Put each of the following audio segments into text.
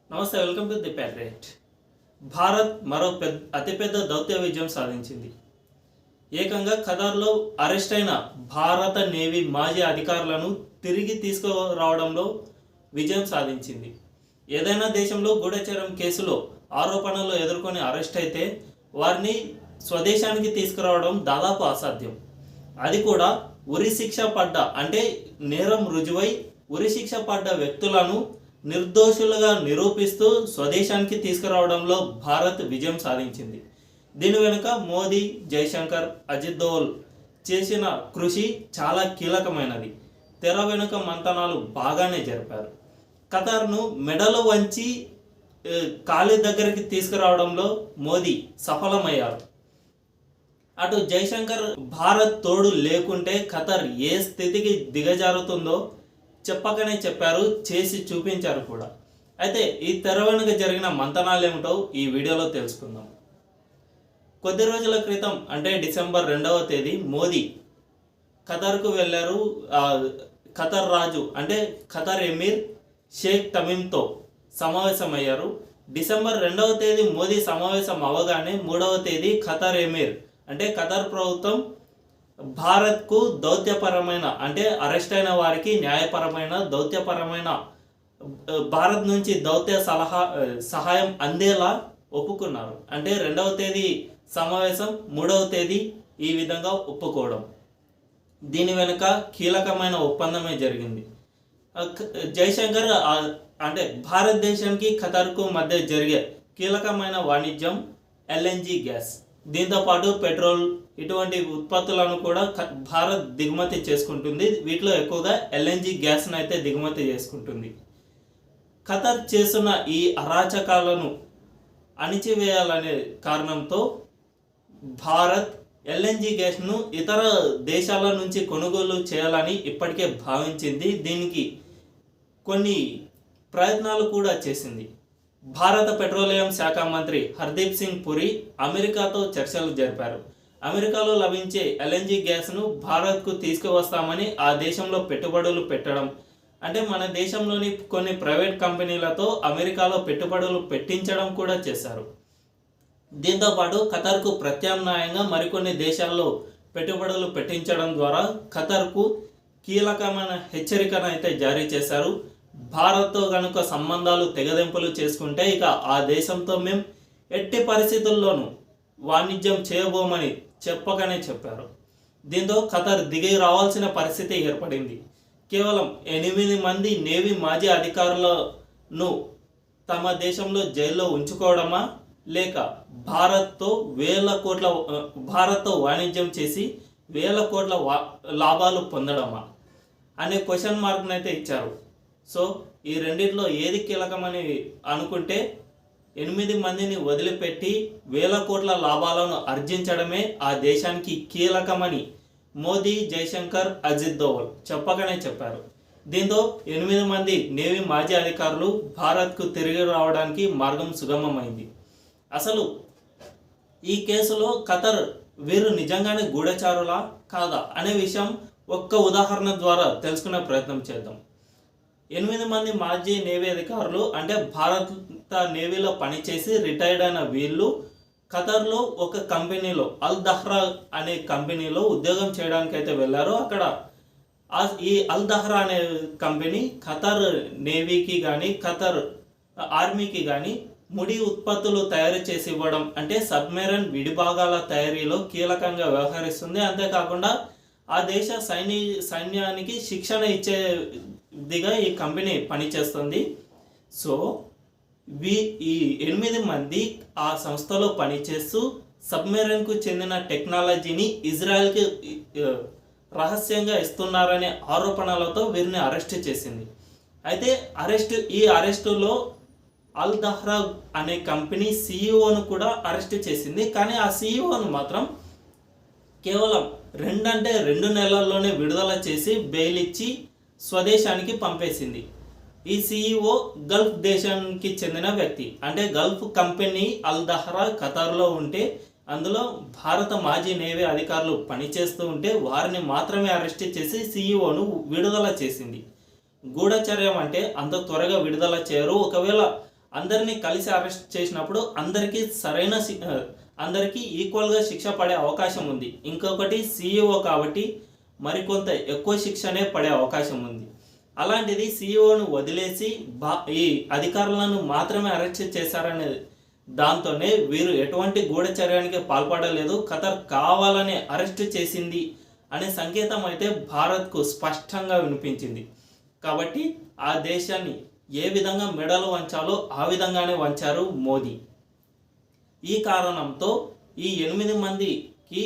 నమస్తే, welcome to the patriot. Bharat మరో అతిపెద్ద దౌత్య విజయం సాధించింది. ఏకంగా ఖతార్లో అరెస్ట్ అయిన భారత నేవీ మాజీ అధికారులను తిరిగి తీసుకురావడంలో విజయం సాధించింది. ఏదైనా దేశంలో గూఢచర్యం కేసులో ఆరోపణలు ఎదుర్కొని అరెస్ట్ అయితే వారిని స్వదేశానికి తీసుకురావడం దాదాపు అసాధ్యం. అది కూడా ఉరి శిక్ష పడ్డ అంటే నేరం రుజువై ఉరి శిక్ష పడ్డ వ్యక్తులను నిర్దోషులుగా నిరూపిస్తూ స్వదేశానికి తీసుకురావడంలో భారత్ విజయం సాధించింది. దీని వెనుక మోదీ, జైశంకర్, అజిత్ దోవల్ చేసిన కృషి చాలా కీలకమైనది. తెర వెనుక మంతనాలు బాగానే జరిపారు. ఖతార్ను మెడలు వంచి కాలి దగ్గరికి తీసుకురావడంలో మోదీ సఫలమయ్యారు. అటు జైశంకర్ భారత్ తోడు లేకుంటే ఖతార్ ఏ స్థితికి దిగజారుతుందో చెప్పకనే చెప్పారు, చేసి చూపించారు కూడా. అయితే ఈ తెర వెనుక జరిగిన మంతనాలు ఏమిటో ఈ వీడియోలో తెలుసుకుందాం. కొద్ది రోజుల క్రితం అంటే డిసెంబర్ 2వ తేదీ మోదీ ఖతార్కు వెళ్ళారు. ఖతార్ రాజు అంటే ఖతార్ ఎమీర్ షేక్ తమీమ్తో సమావేశమయ్యారు. డిసెంబర్ 2వ తేదీ మోదీ సమావేశం అవగానే 3వ తేదీ ఖతార్ ఎమీర్ అంటే ఖతార్ ప్రభుత్వం భారత్కు దౌత్యపరమైన అంటే అరెస్ట్ అయిన వారికి న్యాయపరమైన దౌత్యపరమైన భారత్ నుంచి దౌత్య సహాయం అందేలా ఒప్పుకున్నారు. అంటే 2వ తేదీ సమావేశం, 3వ తేదీ ఈ విధంగా ఒప్పుకోవడం. దీని వెనుక కీలకమైన ఒప్పందమే జరిగింది. జైశంకర్ అంటే భారతదేశానికి ఖతార్కు మధ్య జరిగే కీలకమైన వాణిజ్యం ఎల్ఎన్జి గ్యాస్, దీంతోపాటు పెట్రోల్ ఇటువంటి ఉత్పత్తులను కూడా భారత్ దిగుమతి చేసుకుంటుంది. వీటిలో ఎక్కువగా ఎల్ఎన్జి గ్యాస్ను అయితే దిగుమతి చేసుకుంటుంది. ఖతార్ చేస్తున్న ఈ అరాచకాలను అణిచివేయాలనే కారణంతో భారత్ ఎల్ఎన్జి గ్యాస్ను ఇతర దేశాల నుంచి కొనుగోలు చేయాలని ఇప్పటికే భావించింది. దీనికి కొన్ని ప్రయత్నాలు కూడా చేసింది. భారత పెట్రోలియం శాఖ మంత్రి హర్దీప్ సింగ్ పురి అమెరికాతో చర్చలు జరిపారు. అమెరికాలో లభించే ఎల్ఎన్జి గ్యాస్ను భారత్కు తీసుకువస్తామని ఆ దేశంలో పెట్టుబడులు పెట్టడం, అంటే మన దేశంలోని కొన్ని ప్రైవేట్ కంపెనీలతో అమెరికాలో పెట్టుబడులు పెట్టించడం కూడా చేశారు. దీంతోపాటు ఖతార్కు ప్రత్యామ్నాయంగా మరికొన్ని దేశాల్లో పెట్టుబడులు పెట్టించడం ద్వారా ఖతార్కు కీలకమైన హెచ్చరికను అయితే జారీ చేశారు. భారత్తో కనుక సంబంధాలు తెగదెంపులు చేసుకుంటే ఇక ఆ దేశంతో మేము ఎట్టి పరిస్థితుల్లోనూ వాణిజ్యం చేయబోమని చెప్పకనే చెప్పారు. దీంతో ఖతార్ దిగి రావాల్సిన పరిస్థితి ఏర్పడింది. కేవలం 8 మంది నేవీ మాజీ అధికారులను తమ దేశంలో జైల్లో ఉంచుకోవడమా, లేక భారత్తో వాణిజ్యం చేసి వేల కోట్ల లాభాలు పొందడమా అనే క్వశ్చన్ మార్క్ని అయితే ఇచ్చారు. సో ఈ రెండిట్లో ఏది కీలకమని అనుకుంటే 8 మందిని వదిలిపెట్టి వేల కోట్ల లాభాలను ఆర్జించడమే ఆ దేశానికి కీలకమని మోదీ, జైశంకర్, అజిత్ దోవల్ చెప్పకనే చెప్పారు. దీంతో 8 మంది నేవీ మాజీ అధికారులు భారత్కు తిరిగి రావడానికి మార్గం సుగమమైంది. అసలు ఈ కేసులో ఖతార్ వీరు నిజంగానే గూఢచారులా కాదా అనే విషయం ఒక్క ఉదాహరణ ద్వారా తెలుసుకునే ప్రయత్నం చేద్దాం. 8 మంది మాజీ నేవీ అధికారులు అంటే భారత నేవీలో పనిచేసి రిటైర్డ్ అయిన వీళ్ళు ఖతార్లో ఒక కంపెనీలో అల్ దహ్రా అనే కంపెనీలో ఉద్యోగం చేయడానికి అయితే వెళ్ళారు. అక్కడ ఈ అల్ దహ్రా అనే కంపెనీ ఖతార్ నేవీకి కానీ ఖతార్ ఆర్మీకి కానీ ముడి ఉత్పత్తులు తయారు చేసి ఇవ్వడం అంటే సబ్మెరైన్ విడిభాగాల తయారీలో కీలకంగా వ్యవహరిస్తుంది. అంతేకాకుండా ఆ దేశ సైన్యానికి శిక్షణ ఇచ్చేదిగా ఈ కంపెనీ పనిచేస్తుంది. సో ఈ 8 మంది ఆ సంస్థలో పనిచేస్తూ సబ్మెరైన్కు చెందిన టెక్నాలజీని ఇజ్రాయెల్కి రహస్యంగా ఇస్తున్నారనే ఆరోపణలతో వీరిని అరెస్ట్ చేసింది. అయితే ఈ అరెస్టులో అల్ దహ్రా అనే కంపెనీ సీఈఓను కూడా అరెస్ట్ చేసింది. కానీ ఆ సీఈఓను మాత్రం కేవలం 2 నెలల్లోనే విడుదల చేసి బెయిల్ ఇచ్చి స్వదేశానికి పంపేసింది. ఈ సీఈఓ గల్ఫ్ దేశానికి చెందిన వ్యక్తి. అంటే గల్ఫ్ కంపెనీ అల్ దహ్రా ఖతార్లో ఉంటే అందులో భారత మాజీ నేవీ అధికారులు పనిచేస్తూ ఉంటే వారిని మాత్రమే అరెస్ట్ చేసి సీఈఓను విడుదల చేసింది. గూఢచర్యం అంటే అంత త్వరగా విడుదల చేయరు. ఒకవేళ అందరినీ కలిసి అరెస్ట్ చేసినప్పుడు అందరికీ ఈక్వల్గా శిక్ష పడే అవకాశం ఉంది. ఇంకొకటి సీఈఓ కాబట్టి మరికొంత ఎక్కువ శిక్షనే పడే అవకాశం ఉంది. అలాంటిది సీఈఓను వదిలేసి ఈ అధికారులను మాత్రమే అరెస్ట్ చేశారనే దాంతోనే వీరు ఎటువంటి గూఢచర్యానికి పాల్పడలేదు, ఖతర్ కావాలని అరెస్ట్ చేసింది అనే సంకేతం అయితే భారత్కు స్పష్టంగా వినిపించింది. కాబట్టి ఆ దేశాన్ని ఏ విధంగా మెడలు వంచాలో ఆ విధంగానే వంచారు మోదీ. ఈ కారణంతో ఈ 8 మందికి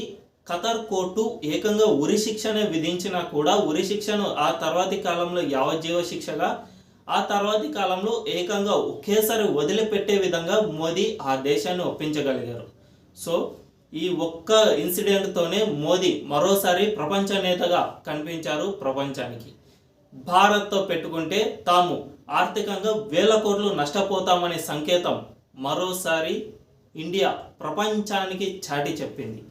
ఖతర్ కోర్టు ఏకంగా ఉరి శిక్షనే విధించినా కూడా ఉరి శిక్షను ఆ తర్వాతి కాలంలో యావజ్జీవ శిక్షగా, ఆ తర్వాతి కాలంలో ఏకంగా ఒకేసారి వదిలిపెట్టే విధంగా మోదీ ఆ దేశాన్ని ఒప్పించగలిగారు. సో ఈ ఒక్క ఇన్సిడెంట్తోనే మోదీ మరోసారి ప్రపంచ నేతగా కనిపించారు ప్రపంచానికి. భారత్తో పెట్టుకుంటే తాము ఆర్థికంగా వేల కోట్లు నష్టపోతామనే సంకేతం మరోసారి ఇండియా ప్రపంచానికి చాటి చెప్పింది.